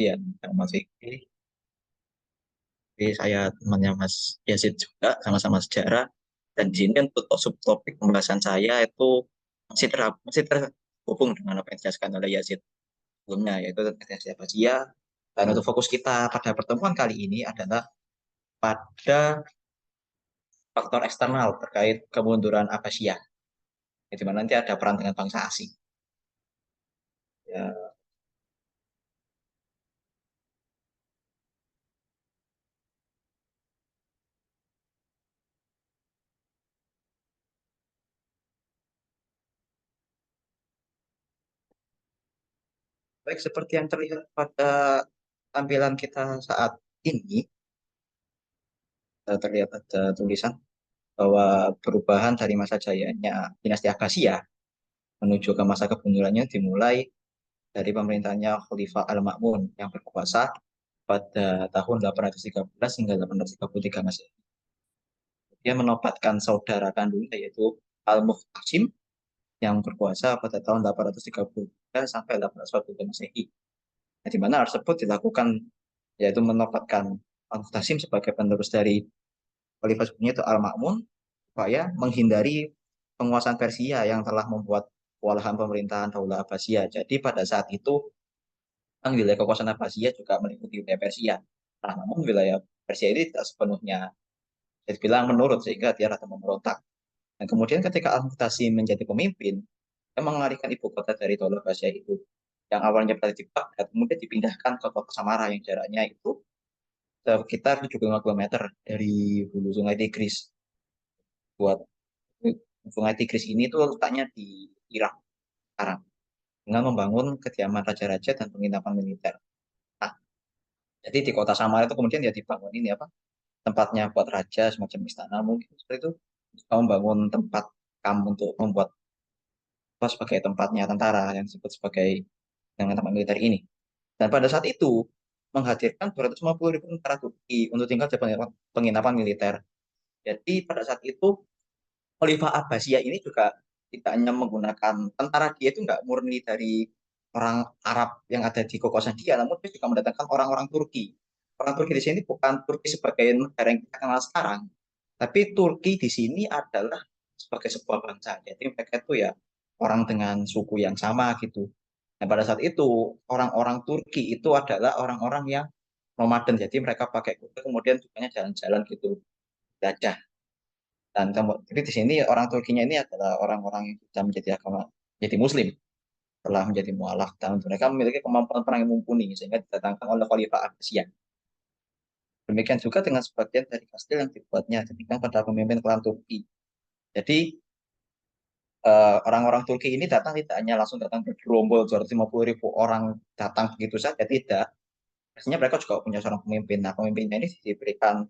Iya, Mas Vicky. Jadi saya temannya Mas Yazid juga, sama-sama sejarah. Dan di sini untuk subtopik pembahasan saya itu masih terhubung dengan apa yang dijelaskan oleh Yazid sebelumnya, yaitu tentang Abbasiyah. Dan untuk fokus kita pada pertemuan kali ini adalah pada faktor eksternal terkait kemunduran Abbasiyah, di mana nanti ada peran dengan bangsa asing. Ya, baik seperti yang terlihat pada tampilan kita saat ini, terlihat ada tulisan bahwa perubahan dari masa jayanya dinasti Abbasiyah menuju ke masa kemundurannya dimulai dari pemerintahnya Khalifah Al-Ma'mun yang berkuasa pada tahun 813 hingga 833 Masehi. Dia menempatkan saudara kandungnya yaitu Al-Muhtasim yang berkuasa pada tahun 833 sampai 843 Masehi. Nah, di mana hal tersebut dilakukan yaitu menempatkan Al-Muhtasim sebagai penerus dari Khalifah sebelumnya itu Al-Ma'mun supaya menghindari penguasaan Persia yang telah membuat kewalahan pemerintahan Daulah Abbasiyah. Jadi pada saat itu kan wilayah kekuasaan Abbasiyah juga meliputi wilayah Persia. Nah, namun wilayah Persia ini tidak sepenuhnya jadi bilang menurut sehingga dia rada memberontak. Dan kemudian ketika Al-Muqtasim menjadi pemimpin, dia mengalihkan ibu kota dari Daulah Abbasiyah itu yang awalnya berada di Baghdad, kemudian dipindahkan ke kota Samara yang jaraknya itu sekitar 75 kilometer dari hulu sungai Tigris. Buat sungai Tigris ini tuh letaknya di Irak sekarang dengan membangun kediaman raja-raja dan penginapan militer. Nah, jadi di kota Samara itu kemudian dia dibangun ini apa tempatnya buat raja semacam istana mungkin seperti itu. Kita membangun tempat kamp untuk membuat apa, sebagai tempatnya tentara yang disebut sebagai dengan tempat militer ini. Dan pada saat itu menghadirkan 250.000 tentara Turki untuk tinggal di penginapan militer. Jadi pada saat itu Khalifah Abbasiyah ini juga tidak hanya menggunakan tentara, dia itu nggak murni dari orang Arab yang ada di kekuasaan dia, namun dia juga mendatangkan orang-orang Turki. Orang Turki di sini bukan Turki sebagai negara yang kita kenal sekarang, tapi Turki di sini adalah sebagai sebuah bangsa. Jadi mereka itu ya orang dengan suku yang sama gitu. Nah, pada saat itu orang-orang Turki itu adalah orang-orang yang nomaden. Jadi mereka pakai kuda kemudian juga jalan-jalan gitu, gajah. Dan jadi di sini orang Turkinya ini adalah orang-orang yang sudah menjadi agama, jadi Muslim telah menjadi mualaf dan mereka memiliki kemampuan perang yang mumpuni sehingga didatangkan oleh Khalifah Abbasiyah. Demikian juga dengan sebagian dari kastil yang dibuatnya demikian pada pemimpin klan Turki. Jadi orang-orang Turki ini datang tidak hanya langsung datang bergerombol 250.000 orang datang begitu saja, tidak. Pastinya mereka juga punya seorang pemimpin. Nah, pemimpinnya ini diberikan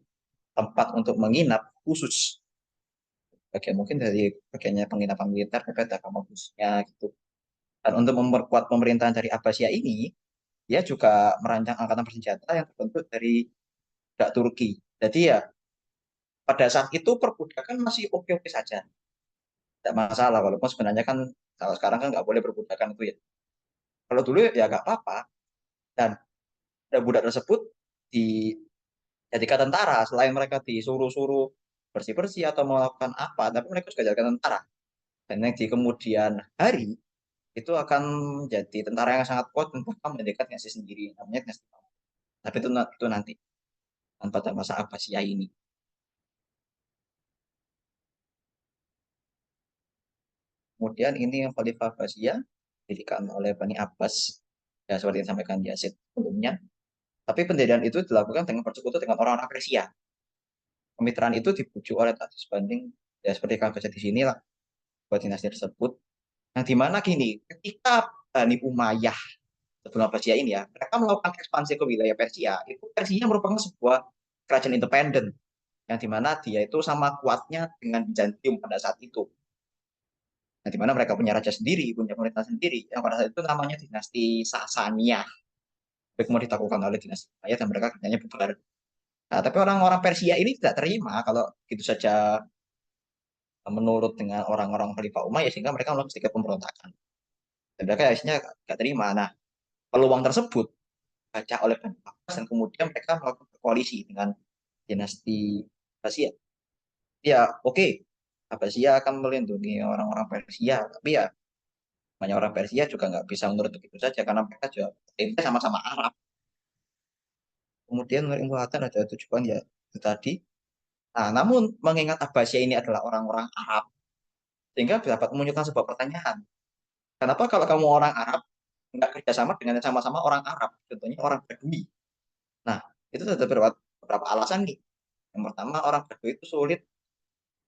tempat untuk menginap khusus. Bagian mungkin dari bagiannya penginapan militer, mereka ada kamar khususnya gitu. Dan untuk memperkuat pemerintahan dari Abbasiyah ini, dia juga merancang angkatan bersenjata yang terbentuk dari budak Turki. Jadi ya pada saat itu perbudakan masih oke-oke saja, tidak masalah. Walaupun sebenarnya kan kalau sekarang kan nggak boleh perbudakan itu ya. Kalau dulu ya nggak apa-apa. Dan budak tersebut dijadikan tentara. Selain mereka disuruh-suruh bersih-bersih atau melakukan apa, tapi mereka juga jadi tentara. Dan yang di kemudian hari itu akan menjadi tentara yang sangat kuat dan bahkan mendekat dinasti sendiri namanya dinasti Pahlavi. Tapi itu nanti pada masa Abbasiyah ini. Kemudian ini yang Khalifah Abbasiyah didirikan oleh Bani Abbas ya seperti yang disampaikan di Asid sebelumnya. Tapi pendirian itu dilakukan dengan bersekutu dengan orang-orang Persia. Kemitraan itu dibujuk oleh Tasis Banding ya seperti kalian baca di sini lah buat dinasti tersebut. Nah di mana gini ketika Bani Umayyah sebelum Abbasiyah ini ya mereka melakukan ekspansi ke wilayah Persia itu Persia merupakan sebuah kerajaan independen yang dimana dia itu sama kuatnya dengan Bizantium pada saat itu. Nah, di mana mereka punya raja sendiri, punya pemerintah sendiri, yang pada saat itu namanya dinasti Sasaniyah. Tapi kemudian ditaklukkan oleh dinasti Umayyad dan mereka kerjanya bubar. Nah, tapi orang-orang Persia ini tidak terima kalau gitu saja menurut dengan orang-orang Khalifah Umayyah sehingga mereka melakukan sedikit pemberontakan. Dan mereka akhirnya tidak terima. Nah, peluang tersebut dibaca oleh Bani Abbas dan kemudian mereka melakukan koalisi dengan dinasti Abbasiyah. Ya, oke, Abbasiyah akan melindungi orang-orang Persia, tapi ya banyak orang Persia juga nggak bisa menurut begitu saja karena mereka juga sama-sama Arab. Kemudian menurut Ibnu Hajar ada tujuan ya itu tadi. Nah, namun mengingat Abbasiyah ini adalah orang-orang Arab, sehingga dapat memunculkan sebuah pertanyaan. Kenapa kalau kamu orang Arab nggak kerjasama dengan yang sama-sama orang Arab, contohnya orang Badui? Nah, itu ada beberapa alasan nih. Yang pertama, orang Badui itu sulit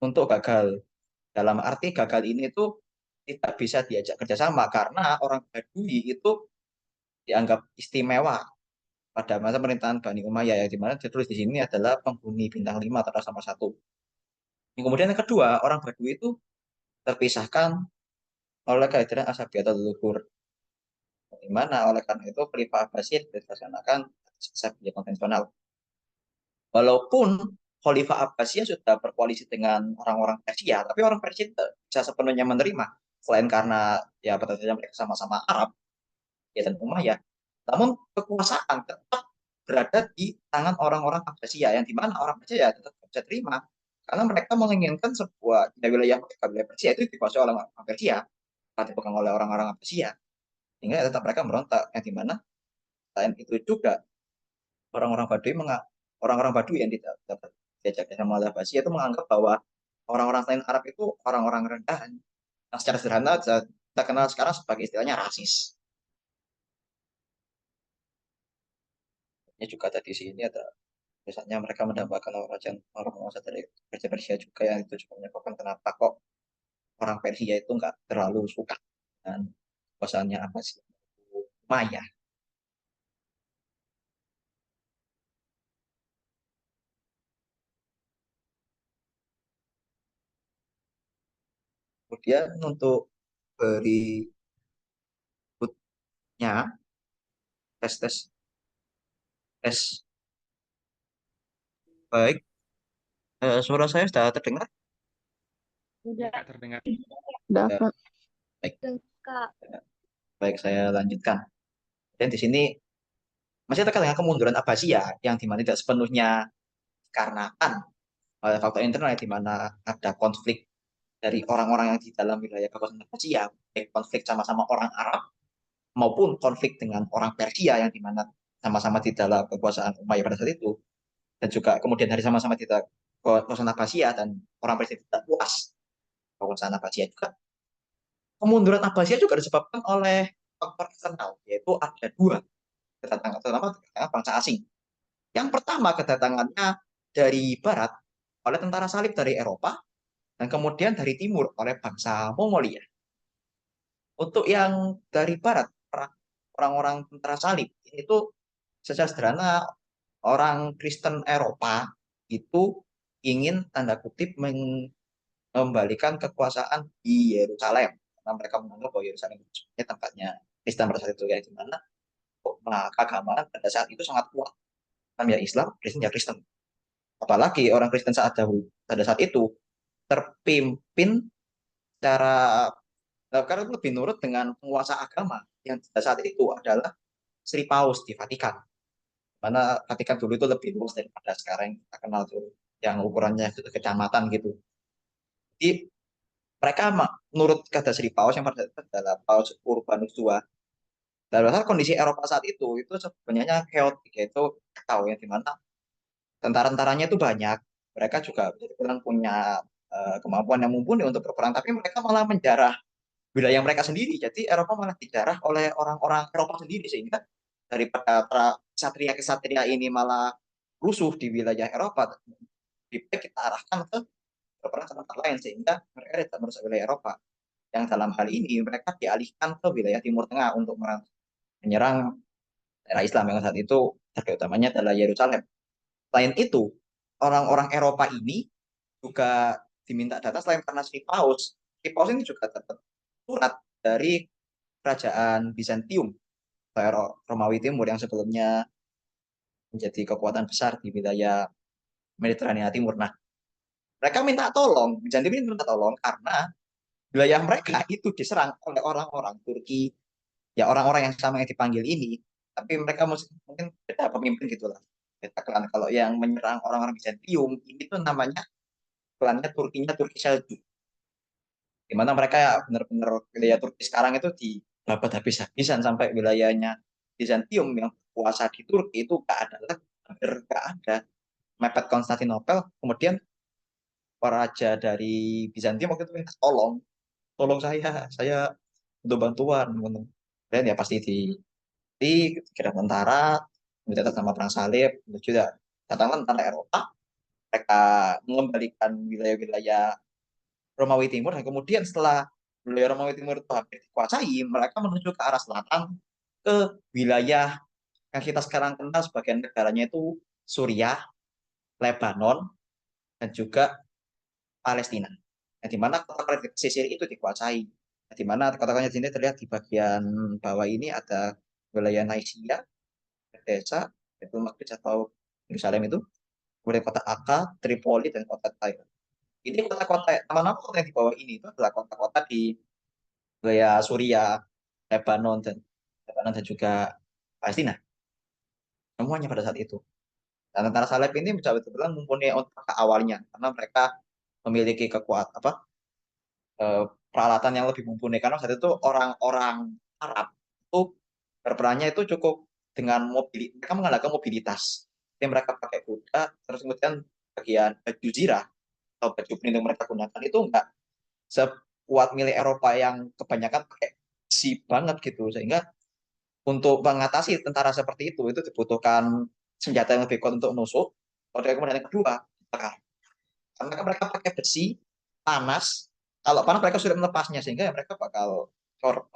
untuk gagal. Dalam arti gagal ini itu tidak bisa diajak kerjasama karena orang Badui itu dianggap istimewa pada masa pemerintahan Bani Umayyah ya, di mana ditulis di sini adalah penghuni bintang 5 atas nama satu. Kemudian yang kedua, orang Badui itu terpisahkan oleh kehadiran Asabiyatul Luhur, di mana oleh karena itu Khalifah Abbasiyah dilaksanakan Asabiyah konvensional. Walaupun Khalifah Abbasiyah sudah berkoalisi dengan orang-orang Persia, tapi orang Persia tidak bisa sepenuhnya menerima, selain karena ya pada dasarnya mereka sama-sama Arab ya dan Umayyah. Namun kekuasaan tetap berada di tangan orang-orang Abbasiyah yang dimana orang Persia ya tetap bisa terima karena mereka menginginkan sebuah wilayah mereka, wilayah Persia itu dikuasai oleh orang Persia, bukan oleh orang-orang Abbasiyah, sehingga tetap mereka merontak yang dimana selain itu juga orang-orang Baduy orang-orang Baduy yang tidak dapat diajak sama oleh Abbasiyah itu menganggap bahwa orang-orang selain Arab itu orang-orang rendahan yang secara sederhana kita kenal sekarang sebagai istilahnya rasis. Ini juga tadi sini ada misalnya mereka mendapatkan orang penguasa dari Persia Persia juga yang itu juga menyebabkan kenapa kok orang Persia itu nggak terlalu suka dengan kekuasaannya apa sih Maya. Kemudian untuk berikutnya tes tes tes baik. Suara saya sudah terdengar. Udah. Kak, terdengar. Udah, Ya, Kak. baik. Kak. Baik, saya lanjutkan. Dan di sini masih terkait dengan kemunduran Abbasiyah yang dimana tidak sepenuhnya karena oleh faktor internal di mana ada konflik dari orang-orang yang di dalam wilayah kekuasaan Abbasiyah, baik konflik sama-sama orang Arab maupun konflik dengan orang Persia yang dimana sama-sama di dalam kekuasaan Umayyah pada saat itu, dan juga kemudian dari sama-sama di dalam kekuasaan Abbasiyah dan orang Persia tidak puas kekuasaan Abbasiyah juga. Kemunduran Abbasiyah juga disebabkan oleh faktor eksternal, yaitu ada dua kedatangan, terutama kedatangan bangsa asing. Yang pertama kedatangannya dari barat oleh tentara salib dari Eropa dan kemudian dari timur oleh bangsa Mongolia. Untuk yang dari barat, orang-orang tentara salib itu secara sederhana orang Kristen Eropa itu ingin tanda kutip mengembalikan kekuasaan di Yerusalem karena mereka menganggap bahwa Yerusalem itu sebenarnya tempatnya Kristen pada saat itu ya di mana keagamaan pada saat itu sangat kuat. Islam ya Islam, Kristen ya Kristen. Apalagi orang Kristen saat dahulu pada saat itu terpimpin secara karena lebih nurut dengan penguasa agama yang pada saat itu adalah Sri Paus di Vatikan. Mana Vatikan dulu itu lebih luas daripada sekarang yang kita kenal tuh yang ukurannya itu kecamatan gitu. Jadi mereka menurut kata Sri Paus yang pada saat adalah Paus Urbanus II. Dalam hal kondisi Eropa saat itu sebenarnya chaotic yaitu tahu yang dimana tentara-tentaranya itu banyak. Mereka juga bisa dibilang punya kemampuan yang mumpuni untuk berperang, tapi mereka malah menjarah wilayah mereka sendiri. Jadi Eropa malah dijarah oleh orang-orang Eropa sendiri sehingga daripada para satria-kesatria ini malah rusuh di wilayah Eropa, lebih baik kita arahkan ke berperang ke tempat lain sehingga mereka tidak merusak wilayah Eropa. Yang dalam hal ini mereka dialihkan ke wilayah Timur Tengah untuk menyerang daerah Islam yang saat itu target utamanya adalah Yerusalem. Selain itu, orang-orang Eropa ini juga diminta data selain karena si Paus. Si Paus ini juga dapat surat dari kerajaan Bizantium, Romawi Timur yang sebelumnya menjadi kekuatan besar di wilayah Mediterania Timur. Nah, mereka minta tolong, Bizantium ini minta tolong karena wilayah mereka itu diserang oleh orang-orang Turki, ya orang-orang yang sama yang dipanggil ini, tapi mereka mungkin beda pemimpin gitulah. Beda klan. Kalau yang menyerang orang-orang Bizantium ini tuh namanya klannya Turkinya Turki Seljuk, di mana mereka ya benar-benar wilayah Turki sekarang itu dibabat habis-habisan sampai wilayahnya Bizantium yang berkuasa di Turki itu gak ada lagi, hampir gak ada, mepet Konstantinopel. Kemudian raja dari Bizantium waktu itu minta tolong, tolong saya butuh bantuan, gitu. Dan ya pasti kira tentara, kemudian sama perang salib, itu juga datanglah tentara Eropa, mereka mengembalikan wilayah-wilayah Romawi Timur, dan kemudian setelah wilayah Romawi Timur itu hampir dikuasai, mereka menuju ke arah selatan, ke wilayah yang kita sekarang kenal sebagai negaranya itu Suriah, Lebanon, dan juga Palestina. Nah, di mana kota-kota pesisir itu dikuasai. Nah, di mana kota-kotanya sini terlihat di bagian bawah ini ada wilayah Naisия, desa, itu Maghrib atau Yerusalem itu, kemudian kota Akka, Tripoli, dan kota Tyre. Ini kota-kota, nama-nama kota yang di bawah ini itu adalah kota-kota di wilayah Suriah, Lebanon, dan juga Palestina. Semuanya pada saat itu. Dan tentara Salib ini bisa dibilang mumpuni untuk awalnya, karena mereka memiliki kekuatan eh, peralatan yang lebih mumpuni. Karena saat itu orang-orang Arab itu berperannya itu cukup dengan mobil, mereka mengandalkan mobilitas. Jadi mereka pakai kuda, terus kemudian bagian baju zirah atau baju pelindung mereka gunakan itu enggak sekuat milik Eropa yang kebanyakan pakai besi banget gitu. Sehingga untuk mengatasi tentara seperti itu dibutuhkan senjata yang lebih kuat untuk menusuk. Kemudian yang kedua, bakar. Karena mereka pakai besi, panas. Kalau panas mereka sudah melepasnya, sehingga mereka bakal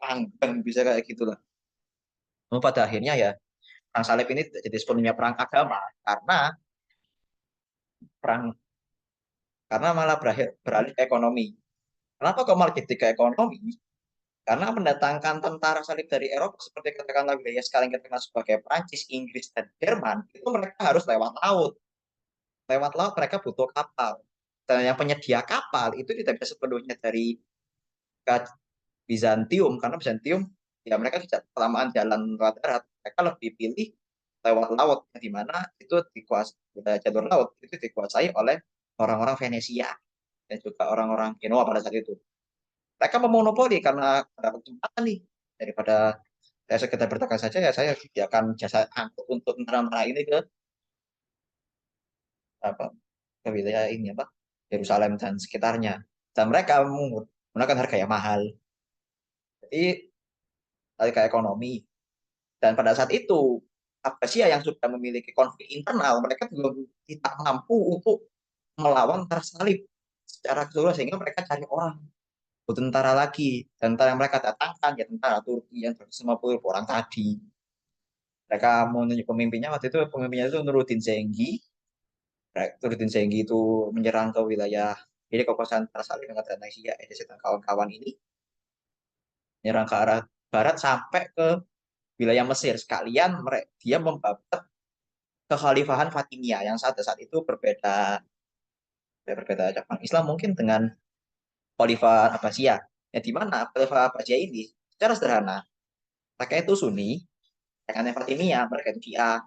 panggang, bisa kayak gitulah. Pada akhirnya ya perang salib ini tidak jadi sepenuhnya perang agama, karena perang karena malah beralih ke ekonomi. Kenapa kok malah jadi ke ekonomi? Karena mendatangkan tentara salib dari Eropa seperti katakanlah wilayah sekarang kita kenal sebagai Prancis, Inggris, dan Jerman, itu mereka harus lewat laut. Lewat laut mereka butuh kapal. Dan yang penyedia kapal itu tidak bisa sepenuhnya dari Bizantium, karena Bizantium ya mereka tidak kelamaan jalan lewat darat, mereka lebih pilih lewat laut, di mana itu dikuasai, jalur laut itu dikuasai oleh orang-orang Venesia dan juga orang-orang Genoa pada saat itu. Mereka memonopoli karena ada kesempatan nih, daripada saya sekedar berdagang saja, ya saya sediakan jasa angkut untuk tentara ini ke apa, ke wilayah ini apa, Yerusalem dan sekitarnya, dan mereka menggunakan harga yang mahal. Jadi ke ekonomi. Dan pada saat itu, Abbasiyah yang sudah memiliki konflik internal, mereka belum tidak mampu untuk melawan tentara salib secara keseluruhan, sehingga mereka cari orang, tentara lagi. Dan tentara yang mereka datangkan, ya tentara Turki yang 150 orang tadi. Mereka menunjuk pemimpinnya, waktu itu pemimpinnya itu Nuruddin Zengi. Nuruddin Zengi itu menyerang ke wilayah, jadi kekuasaan tentara salib dengan Naisия, Edesi dan kawan-kawan ini, menyerang ke arah barat sampai ke wilayah Mesir. Sekalian dia membabat kekhalifahan Fatimiyah yang saat itu berbeda cabang Islam mungkin dengan Khalifah Abbasiyah. Ya, di mana Khalifah Abbasiyah ini secara sederhana mereka itu Sunni, dengan Fatimiyah mereka itu Syiah.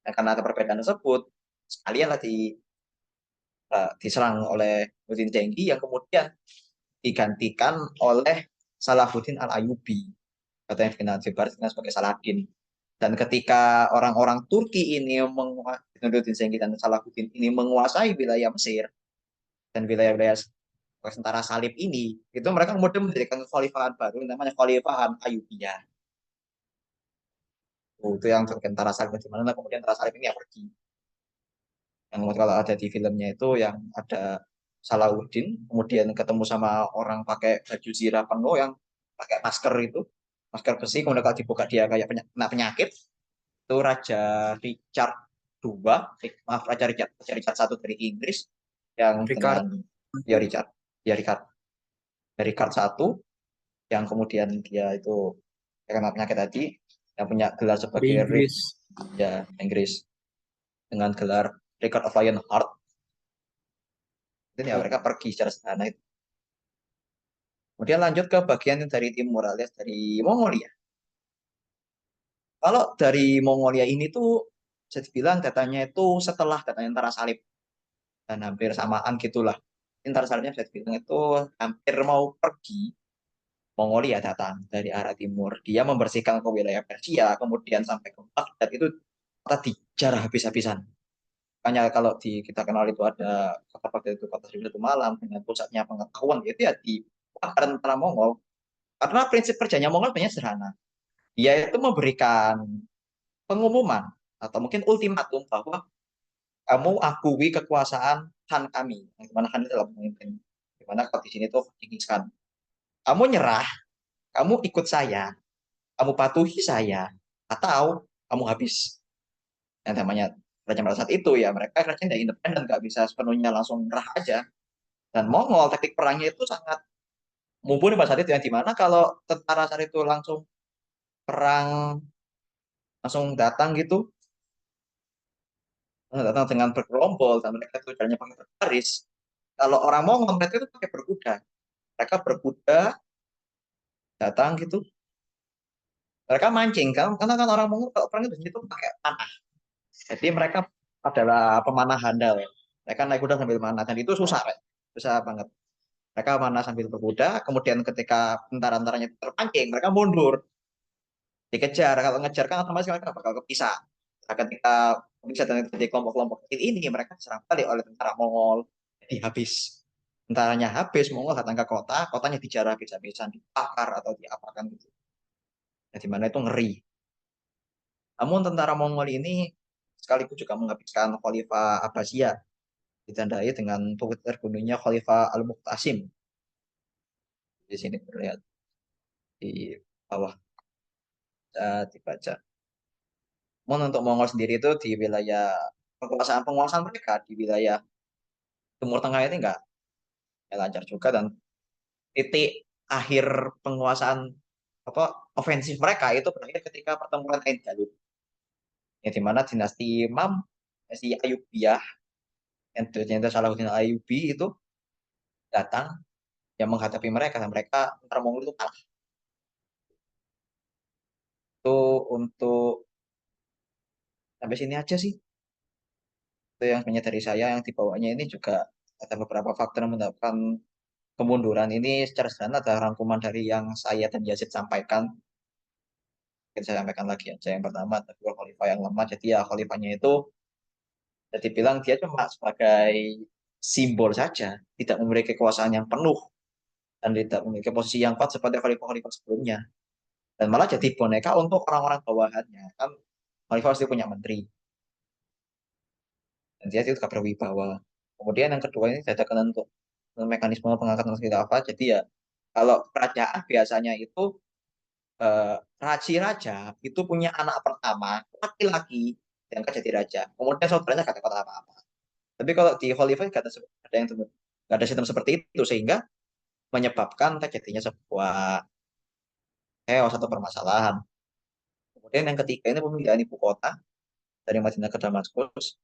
Dan karena ada perbedaan tersebut, sekalian diserang oleh Nuruddin Zengi yang kemudian digantikan oleh Salahuddin Al-Ayyubi, atau yang dikenal sebagai Saladin. Dan ketika orang-orang Turki ini Nuruddin Zengi dan Salahuddin ini menguasai wilayah Mesir dan wilayah-wilayah tentara salib ini, itu mereka kemudian mendirikan kekhalifahan baru namanya Kekhalifahan Ayyubiyah. Itu yang tentara salib, di mana kemudian tentara salib ini yang pergi. Yang kalau ada di filmnya itu yang ada Salahuddin kemudian ketemu sama orang pakai baju zirah penuh yang pakai masker itu, masker besi, kemudian kalau dibuka dia kayak kena penyakit. Itu Raja Richard II, maaf, Raja Richard I dari Inggris, yang Ricard. dengan ya Richard, ya Richard I, yang kemudian dia itu kena penyakit tadi, yang punya gelar Di sebagai Inggris. ya Inggris dengan gelar Richard of Lionheart. Dan ya mereka pergi secara sederhana itu. Kemudian lanjut ke bagian dari timur alias dari Mongolia. Kalau dari Mongolia ini tuh bisa dibilang datanya itu setelah datanya Tentara Salib dan hampir samaan gitulah. Tentara Salibnya bisa dibilang itu hampir mau pergi. Mongolia datang dari arah timur. Dia membersihkan ke wilayah Persia, kemudian sampai ke Baghdad itu kota dijarah habis-habisan. Makanya kalau kita kenal itu ada kota Baghdad itu kota Seribu Satu Malam dengan pusatnya pengetahuan itu ya di tentara Mongol. Karena prinsip kerjanya Mongol banyak sederhana. Dia itu memberikan pengumuman atau mungkin ultimatum bahwa kamu akui kekuasaan Khan kami. Yang dimana Khan itu adalah pemimpin. Dimana kalau di sini tuh Genghis Khan. Kamu nyerah, kamu ikut saya, kamu patuhi saya, atau kamu habis. Yang namanya kerajaan pada saat itu ya mereka kerajaan tidak independen, nggak bisa sepenuhnya langsung nyerah aja. Dan Mongol taktik perangnya itu sangat mumpuni pada saat itu yang dimana kalau tentara saat itu langsung perang langsung datang gitu, datang dengan bergerombol dan mereka itu jalannya pakai berbaris. Kalau orang Mongol mereka itu pakai berkuda, mereka berkuda datang gitu, mereka mancing kan karena kan orang Mongol kalau perang itu pakai panah. Jadi mereka adalah pemanah handal. Mereka naik kuda sambil manah dan itu susah, Rek. Susah banget. Mereka manah sambil berkuda, kemudian ketika tentara-tentaranya terpancing, mereka mundur, dikejar. Kalau ngejar kan otomatis mereka bakal kepisah. Nah, ketika bisa terjadi kelompok-kelompok kecil ini, mereka diserang balik oleh tentara Mongol. Jadi habis. Tentaranya habis, Mongol datang ke kota, kotanya dijarah habis-habisan, dibakar atau diapakan gitu. Nah, di mana itu ngeri. Namun tentara Mongol ini sekaligus juga menghabiskan Khalifah Abbasiyah ditandai dengan terbunuhnya Khalifah Al-Muqtasim. Di sini terlihat di bawah dibaca. Namun untuk Mongol sendiri itu di wilayah penguasaan mereka di wilayah Timur Tengah ini enggak lancar juga dan titik akhir penguasaan apa ofensif mereka itu berakhir ketika pertempuran Ain Jalut. Ya, di mana dinasti Imam, dinasti Ayyubiyah, yang ternyata Salahuddin Ayyubi itu datang yang menghadapi mereka dan mereka antara Mongol itu kalah. Itu untuk sampai sini aja sih. Itu yang sebenarnya dari saya yang dibawanya ini juga ada beberapa faktor yang menyebabkan kemunduran ini secara sederhana adalah rangkuman dari yang saya dan Yazid sampaikan. Mungkin saya sampaikan lagi aja. Yang pertama, kedua khalifah yang lemah. Jadi ya khalifahnya itu jadi bilang dia cuma sebagai simbol saja, tidak memiliki kekuasaan yang penuh dan tidak memiliki posisi yang kuat seperti khalifah-khalifah sebelumnya. Dan malah jadi boneka untuk orang-orang bawahannya. Kan khalifah pasti punya menteri. Dan dia itu juga berwibawa. Kemudian yang kedua ini ada untuk mekanisme pengangkatan khilafah. Jadi ya kalau kerajaan biasanya itu raja itu punya anak pertama laki-laki yang akan jadi raja. Kemudian saudaranya gak dapat apa-apa. Tapi kalau di Khalifah gak ada yang gak ada sistem seperti itu sehingga menyebabkan terjadinya sebuah chaos atau permasalahan. Kemudian yang ketiga ini pemindahan ibu kota dari Madinah ke Damaskus,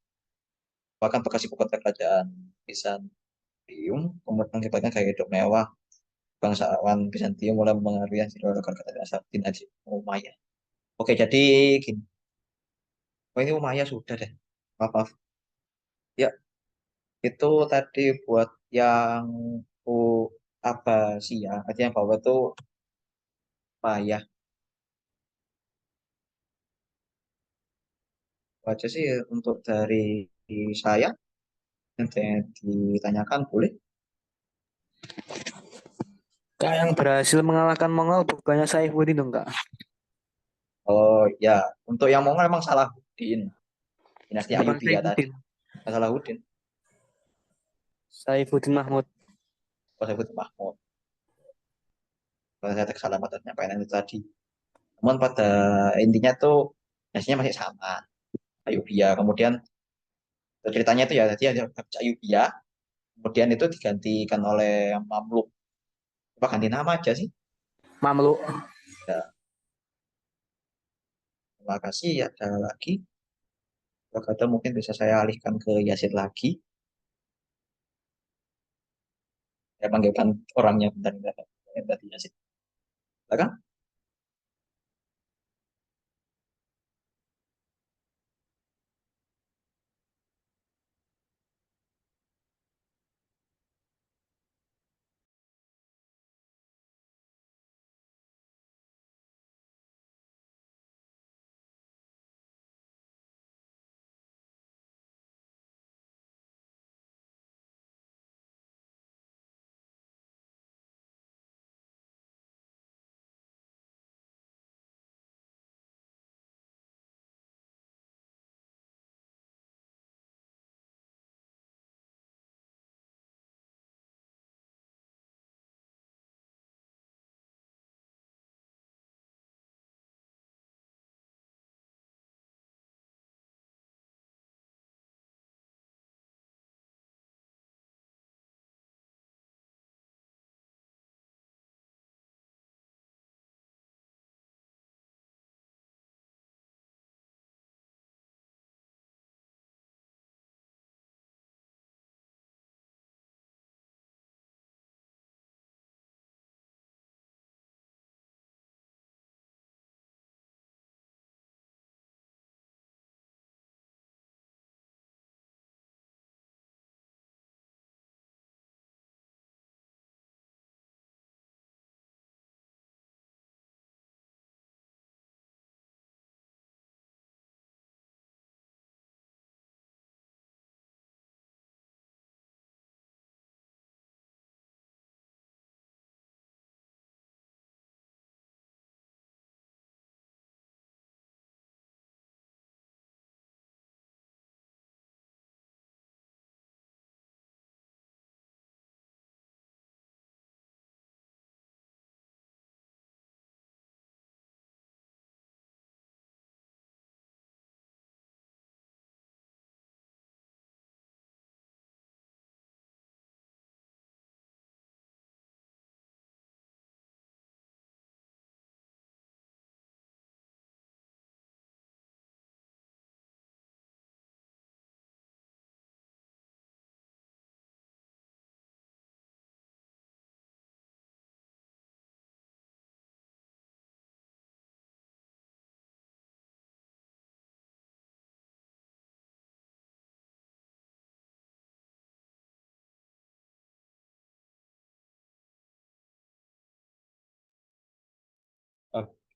bahkan bekas ibu kota kerajaan Bizantium, kemudian akibatnya gaya hidup mewah, bangsawan Bizantium mulai mengaruhi negara kerajaan dinasti Umayyah. Oke, jadi gini. Oh, ini Umayyah sudah deh. Maaf, maaf. Ya, itu tadi buat yang U Abbasiyah, artinya yang bawah itu Umayyah. Baca sih untuk dari saya, yang ditanyakan boleh. Kak yang berhasil mengalahkan Mongol bukannya Saifuddin dong kak? Oh ya, untuk yang Mongol memang Salahuddin, dinasti Bukan Ayyubiyah tadi. Saifuddin. Salahuddin, Saifuddin Mahmud. kalau saya sebut Mahmud. Kalau saya kesalahan pada penyampaian itu tadi. Namun pada intinya tuh dinastinya masih sama, Ayyubiyah. Kemudian ceritanya itu ya tadi ada Ayyubiyah, kemudian itu digantikan oleh Mamluk. Apa ganti nama aja sih? Mamluk. Ya, terima kasih ya. Ada lagi. Kalau kata mungkin bisa saya alihkan ke Yazid lagi. Saya panggilkan orangnya bentar, bentar. Tadi Yazid. Silakan.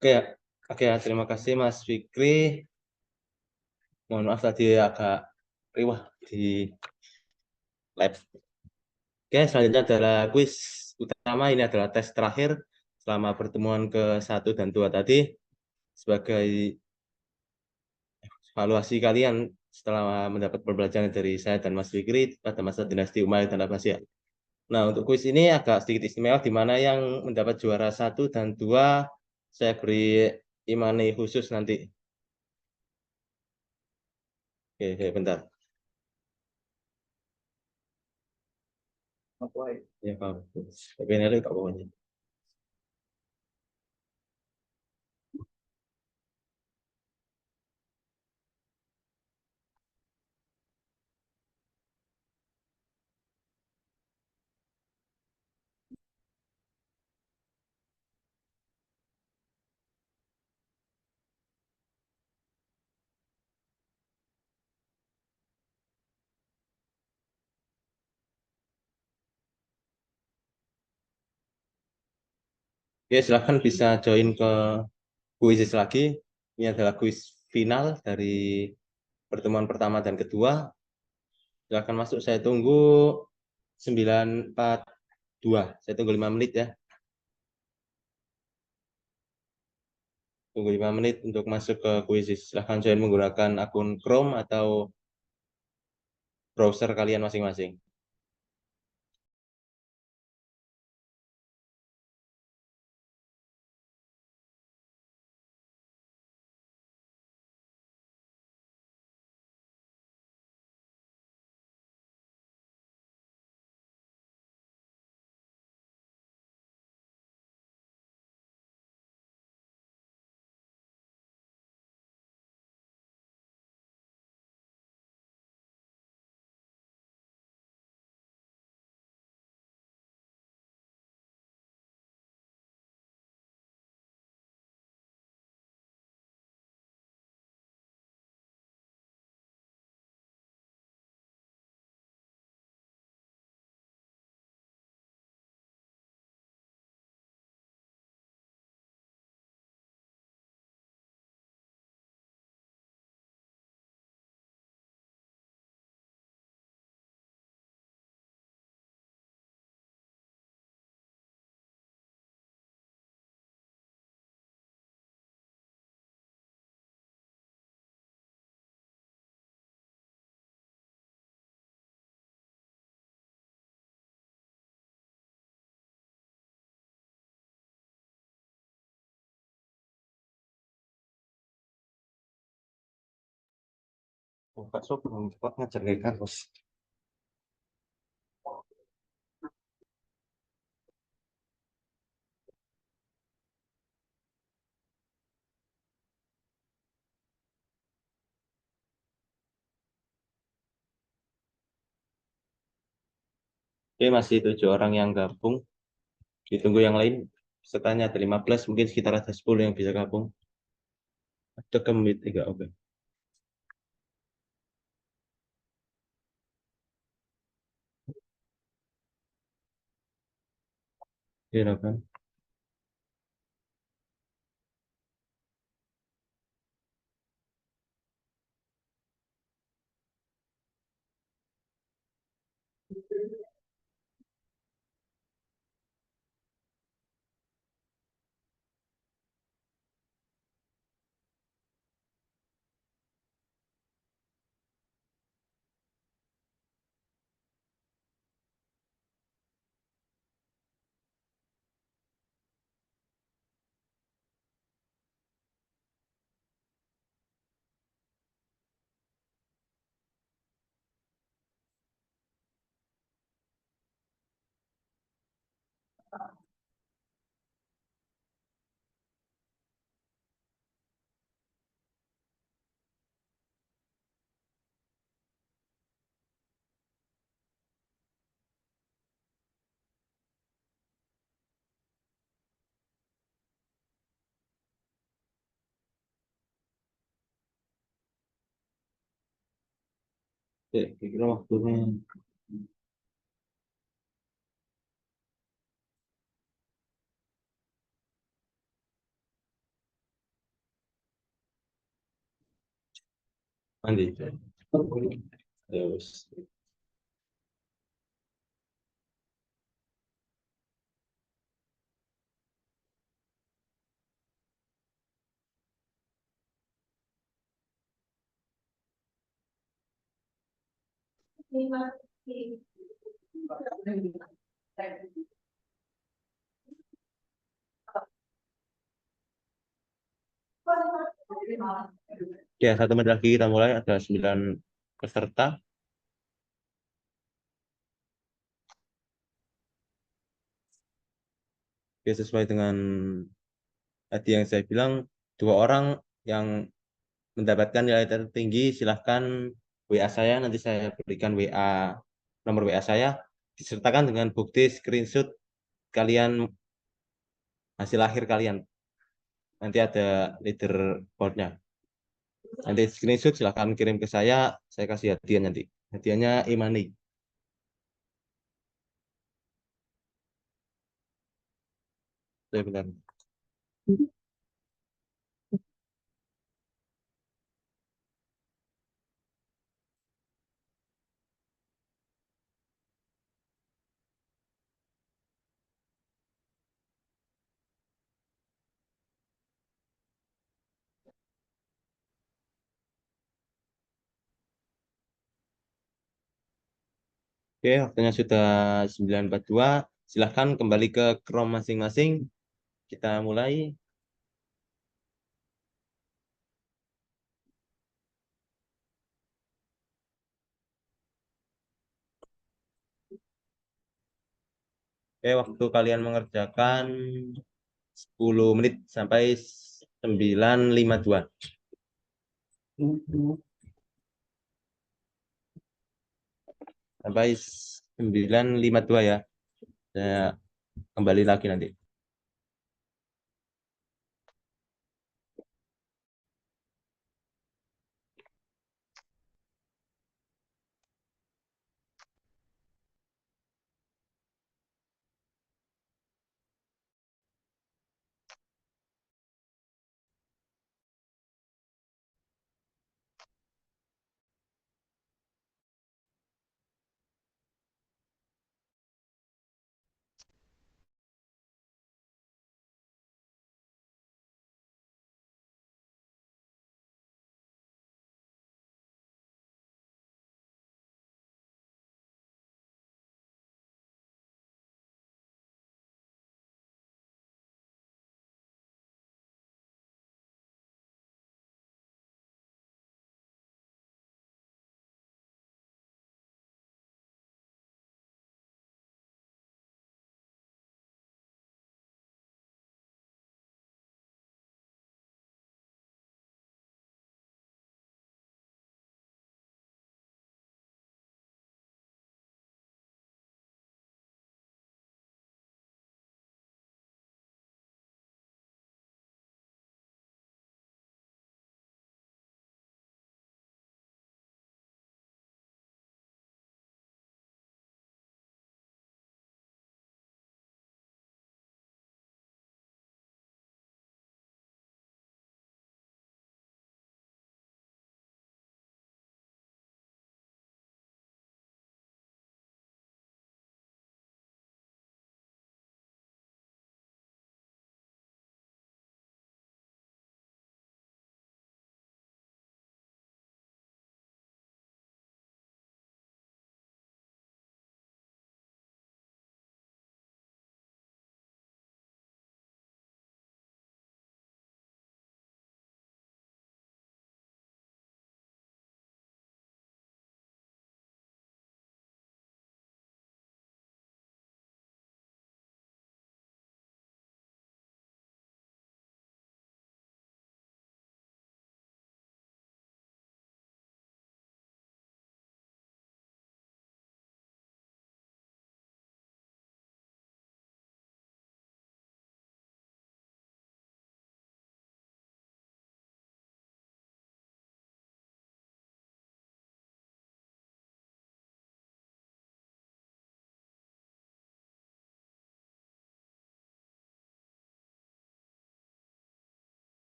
Oke, oke ya, terima kasih Mas Fikri. Mohon maaf tadi agak riwah di lab. Oke, selanjutnya adalah kuis utama. Ini adalah tes terakhir selama pertemuan ke 1 dan 2 tadi. Sebagai evaluasi kalian setelah mendapat pembelajaran dari saya dan Mas Fikri pada masa dinasti Umayyad dan Abbasiyah. Nah, untuk kuis ini agak sedikit istimewa, di mana yang mendapat juara 1 dan 2 saya beri imani khusus nanti. Oke, bentar. Ya, Pak. Tapi ini ada Kak pokoknya. Oke, silahkan bisa join ke kuis lagi. Ini adalah kuis final dari pertemuan pertama dan kedua. Silahkan masuk, saya tunggu 9.42. Saya tunggu 5 menit ya. Tunggu 5 menit untuk masuk ke kuis. Silahkan join menggunakan akun Chrome atau browser kalian masing-masing. Pak Sob, Pak ngajar kayak Carlos. Oke, masih 7 orang yang gabung. Ditunggu yang lain. Pesertanya ada 15, mungkin sekitar ada 10 yang bisa gabung. Ada kemit 3, oke. Silakan. Oke, kira waktunya. Mandi. Terus. Ya, 1 menit lagi kita mulai. Ada 9 peserta. Oke, sesuai dengan tadi yang saya bilang, 2 orang yang mendapatkan nilai tertinggi silahkan WA saya, nanti saya berikan nomor WA saya, disertakan dengan bukti screenshot kalian, hasil akhir kalian. Nanti ada leaderboardnya. Nanti screenshot silahkan kirim ke saya kasih hadiah nanti. Hadiahnya e-money. Ya, benar. Oke, waktunya sudah 9.42. Silahkan kembali ke Chrome masing-masing. Kita mulai. Oke, waktu kalian mengerjakan 10 menit sampai 9.52. Sampai 9.52 ya. Saya kembali lagi nanti.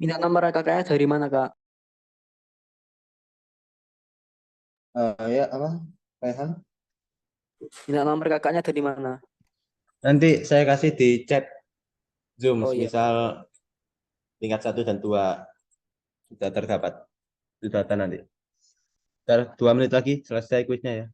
Minta nomor kakaknya dari mana, Kak? Ya apa? Rehan? Minta nomor kakaknya dari mana? Nanti saya kasih di chat Zoom, Oh iya. misal tingkat 1 dan 2 sudah terdapat di data nanti. Ntar 2 menit lagi selesai kuisnya ya.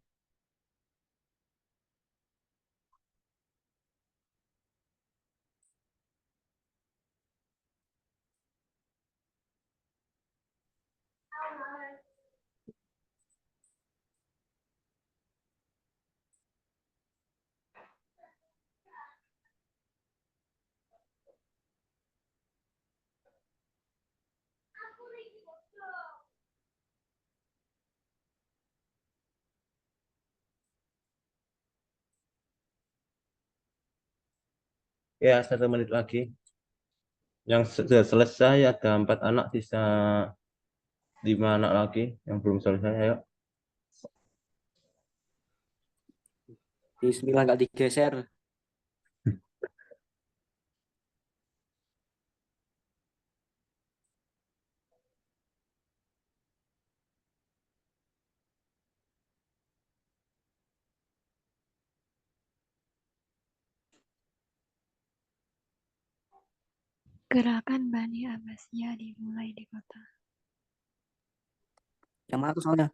Ya, 1 menit lagi. Yang sudah selesai ada 4 anak, sisa 5 anak lagi yang belum selesai. Ayo. Bismillah nggak digeser. Gerakan Bani Abbasiyah dimulai di kota. Yang mana tuh soalnya?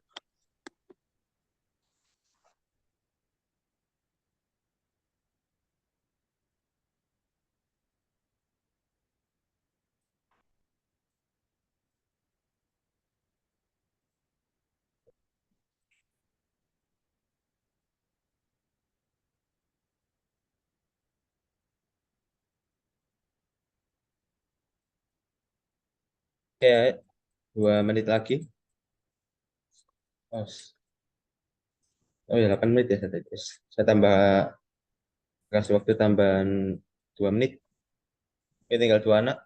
Oke, 2 menit lagi. Oh ya, 8 menit ya. Saya tambah, kasih waktu tambahan 2 menit. Oke, tinggal 2 anak.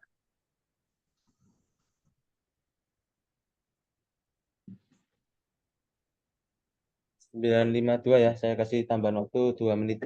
952 ya, saya kasih tambahan waktu 2 menit.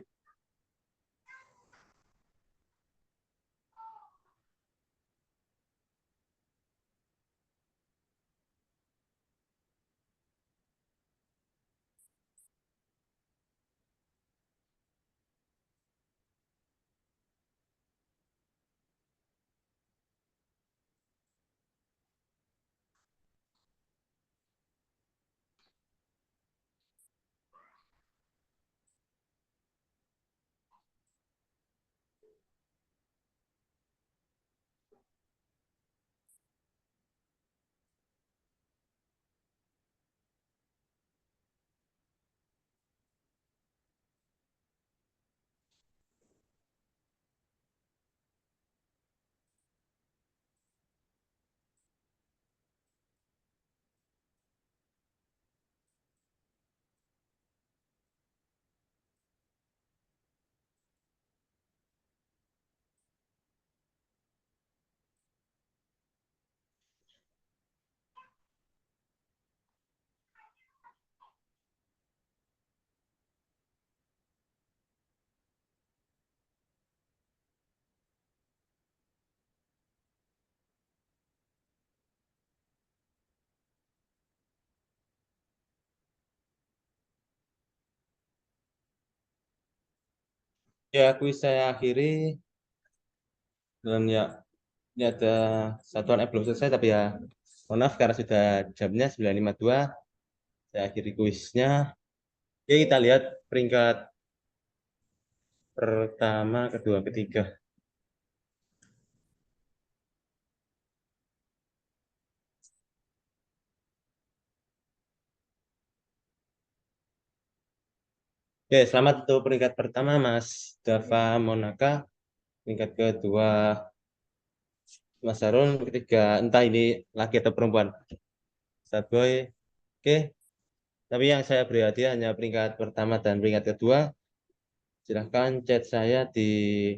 Ya, kuis saya akhiri. Dan ya, ini ada satuan F belum selesai, tapi ya mohon maaf karena sudah jamnya 9.52. Saya akhiri kuisnya. Oke, kita lihat peringkat pertama, kedua, ketiga. Oke, selamat untuk peringkat pertama Mas Dava Monaka. Peringkat kedua Mas Harun. Ketiga, entah ini laki atau perempuan. Saboy. Oke, tapi yang saya beri hadiah hanya peringkat pertama dan peringkat kedua. Silahkan chat saya di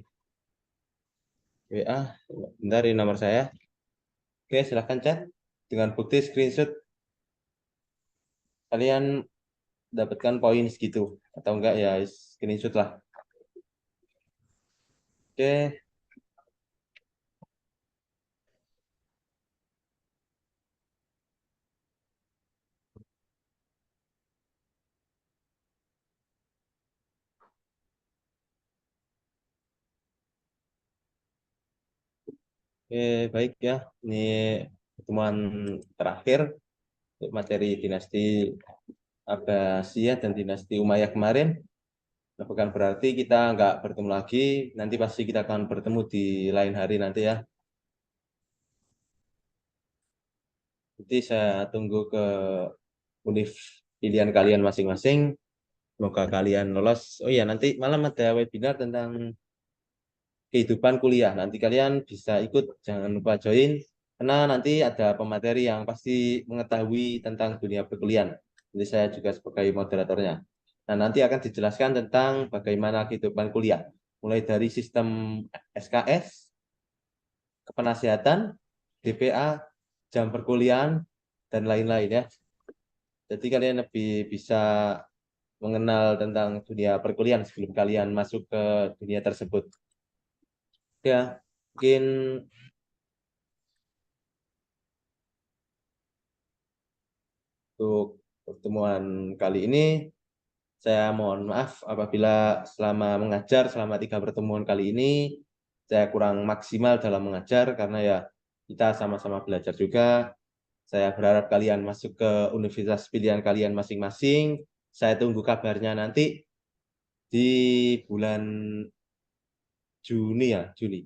WA. Bentar, ini nomor saya. Oke, silahkan chat. Dengan bukti screenshot kalian dapatkan poin segitu. Atau enggak ya screenshot lah. Oke, Oke, baik ya. Ini pertemuan terakhir untuk materi dinasti Abbasiyah dan dinasti Umayyah kemarin. Nah, bukan berarti kita nggak bertemu lagi. Nanti pasti kita akan bertemu di lain hari nanti ya. Nanti saya tunggu ke univ pilihan kalian masing-masing. Semoga kalian lolos. Oh iya, nanti malam ada webinar tentang kehidupan kuliah. Nanti kalian bisa ikut, jangan lupa join. Karena nanti ada pemateri yang pasti mengetahui tentang dunia perkuliahan. Jadi saya juga sebagai moderatornya. Nah, nanti akan dijelaskan tentang bagaimana kehidupan kuliah. Mulai dari sistem SKS, kepenasihatan, DPA, jam perkuliahan, dan lain-lain ya. Jadi kalian lebih bisa mengenal tentang dunia perkuliahan sebelum kalian masuk ke dunia tersebut. Ya, mungkin untuk pertemuan kali ini saya mohon maaf apabila selama 3 pertemuan kali ini saya kurang maksimal dalam mengajar karena ya kita sama-sama belajar juga. Saya berharap kalian masuk ke universitas pilihan kalian masing-masing. Saya tunggu kabarnya nanti di bulan Juni ya, Juni.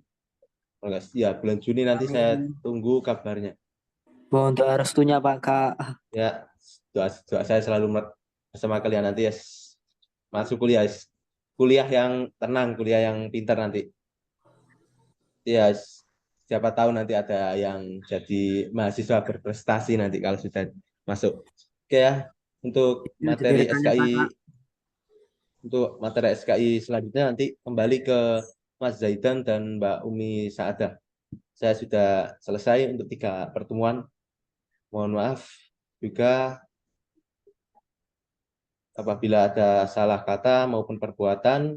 Kalau nggak, ya bulan Juni nanti saya Amin. tunggu kabarnya. Mohon doa restunya Pak Kak. Ya, doa saya selalu bersama kalian nanti ya. Masuk kuliah, kuliah yang tenang, kuliah yang pintar nanti. Ya, siapa tahu nanti ada yang jadi mahasiswa berprestasi nanti kalau sudah masuk. Oke ya, untuk Ya, jadi materi rekannya SKI Pak Kak. selanjutnya nanti kembali ke Mas Zaidan dan Mbak Umi Saadah. Saya sudah selesai untuk 3 pertemuan. Mohon maaf juga apabila ada salah kata maupun perbuatan.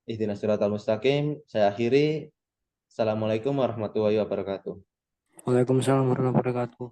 Ihdinas siratal mustaqim. Saya akhiri. Assalamualaikum warahmatullahi wabarakatuh. Waalaikumsalam warahmatullahi wabarakatuh.